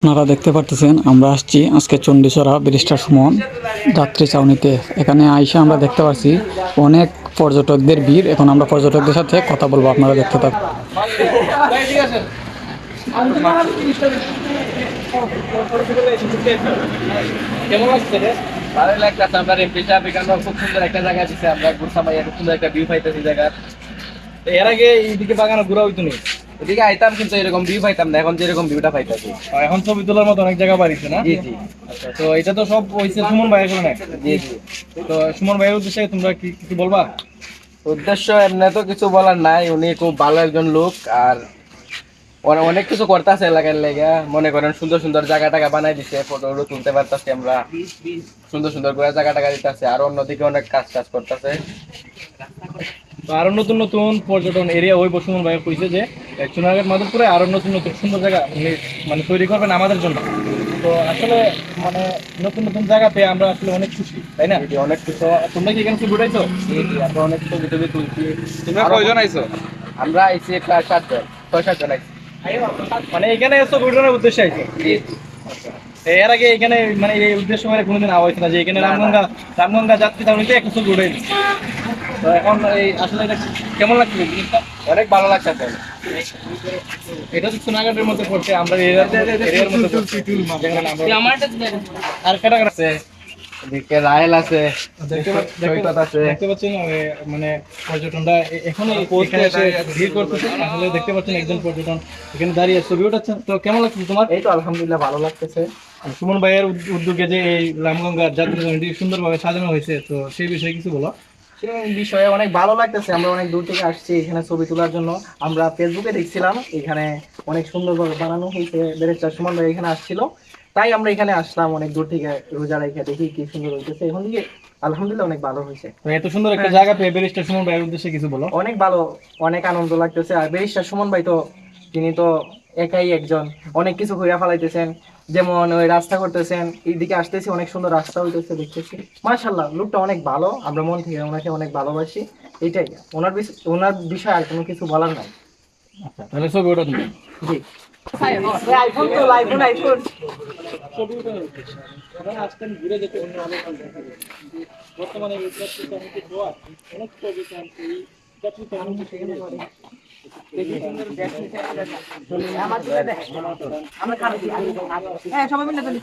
আপনারা দেখতে পারতেছেন আমরা আসছি আজকে চণ্ডীচড়া ব্যারিস্টার সুমন যাত্রী ছাউনিতে। এখানে আইসা আমরা দেখতে পাচ্ছি অনেক পর্যটকদের ভিড়। এখন আমরা পর্যটকদের সাথে কথা বলবো, আপনারা দেখতে থাকুন। কেমন লাগছে রে? ভালোই লাগতেছে। আমরা এমপি সাহেব এখানে খুব সুন্দর একটা জায়গা দিচ্ছে, আমরা ঘুরতাম, খুব সুন্দর একটা ভিউ পাইতেছি জায়গার। এর আগে এইদিকে বাগানো ঘুরা হইতো নি, এদিকে আইতাম কিন্তু এরকম ভিউ পাইতাম না, এখন যেরকম ভিউটা পাইতেছি। এখন ছবি তোলার মতো অনেক জায়গা বাড়িছে না? জি জি। আচ্ছা, তো এটা তো সব হইছে সুমন ভাইয়ের কারণে। জি জি। তো সুমন ভাইয়ের উদ্দেশ্যে তোমরা কি কিছু বলবা? উদ্দেশ্য এমনি তো কিছু বলার নাই, উনি খুব ভালো একজন লোক, আর ওরা অনেক কিছু করতেছে এলাকার লেগে। মনে করেন সুন্দর সুন্দর জায়গা টাকা বানাই দিচ্ছে, ফটো তুলতে পারতাছি আমরা, সুন্দর সুন্দর করে জায়গা টাকা দিতেছে, আর অন্যদিকে অনেক কাজ টাজ করতেছে। তো আরো নতুন নতুন পর্যটন এরিয়া ওই সুমন ভাই কইছে যে চুনারঘাট মাধবপুরে আরো নতুন নতুন সুন্দর জায়গা উনি মানে তৈরি করবেন আমাদের জন্য। তো আসলে মানে নতুন নতুন জায়গা পেয়ে আমরা আসলে অনেক খুশি, তাই না? অনেক কিছু। তোমরা কি এখানে ছবি উঠাইছো? জি জি, আমরা অনেক ছবি টবি তুলছি। তোমরা কয়জন আইছো? আমরা আইছি প্রায় 7 জন, 6-7 জন আইছি। মানে এখানে ছবি উঠানোর উদ্দেশ্যে আইছো? জি। এর আগে এখানে মানে এই উদ্দেশ্য মানে কোনোদিন আওয়া হয়েছে না যে এখানে রামগঙ্গা যাত্রী ছাউনিতে একটা ছবি উঠাই দিচ্ছে। তো এখন এই আসলে এটা কেমন লাগছে জিনিসটা? অনেক ভালো লাগতেছে। এটা তো সোনাঘাটের মধ্যে পড়ছে, আমরা এরিয়ার মধ্যে পড়ছি। যেখানে আর কাটা আছে এদিকে রাহেল আছে, সৈকত আছে। দেখতে পাচ্ছেন মানে পর্যটনটা এখন এখানে এসে ভিড় করতেছে। আসলে দেখতে পাচ্ছেন একজন পর্যটন এখানে দাঁড়িয়ে ছবি উঠাচ্ছেন। তো কেমন লাগছে তোমার? এই তো আলহামদুলিল্লাহ ভালো লাগতেছে। সুমন ভাইয়ের উদ্যোগে যে এই রামগঙ্গার যাত্রা সুন্দরভাবে সাজানো হয়েছে, তো সেই বিষয়ে কিছু বলো। সেই বিষয়ে অনেক ভালো লাগতেছে। আমরা অনেক দূর থেকে আসছি এখানে ছবি তোলার জন্য। আমরা ফেসবুকে দেখছিলাম এখানে অনেক সুন্দরভাবে বানানো হয়েছে, ব্যারিস্টার সুমন ভাই এখানে আসছিল, তাই আমরা এখানে আসলাম অনেক দূর থেকে। রোজা রেখে দেখি কি সুন্দর হইতেছে, এখন দিকে আলহামদুলিল্লাহ অনেক ভালো হয়েছে। তো এত সুন্দর একটা জায়গা পেয়ে ব্যারিস্টার সুমন ভাইয়ের উদ্দেশ্যে কিছু বলো। অনেক ভালো, অনেক আনন্দ লাগতেছে। আর ব্যারিস্টার সুমন ভাই তো তিনি তো একাই একজন, অনেক কিছু হইয়া ফেলাইতেছেন। যেমন ওই রাস্তা করতেছেন, এইদিকে আসতেছি অনেক সুন্দর রাস্তা হইতেছে দেখতেছি। মাশাআল্লাহ, লোকটা অনেক ভালো, আমরা মন থেকে ওনাকে অনেক ভালোবাসি। এটাই ওনার বিষয়ে আর কোনো কিছু বলার নাই। আচ্ছা, তাহলে ছবি ওটা তুমি। জি। আইফোন তো আইফোন আইফোন ছবি ওঠানোর উদ্দেশ্যে কারণ আজকে আমি ঘুরে যেতে অন্য আলোচনা দেখা যায়। বর্তমানে এই যাত্রী কমিটি দোয়া অনেক পর্যটন এই যাত্রী কমিটি সেখানে করে। হ্যাঁ সবাই মিলে তুলি।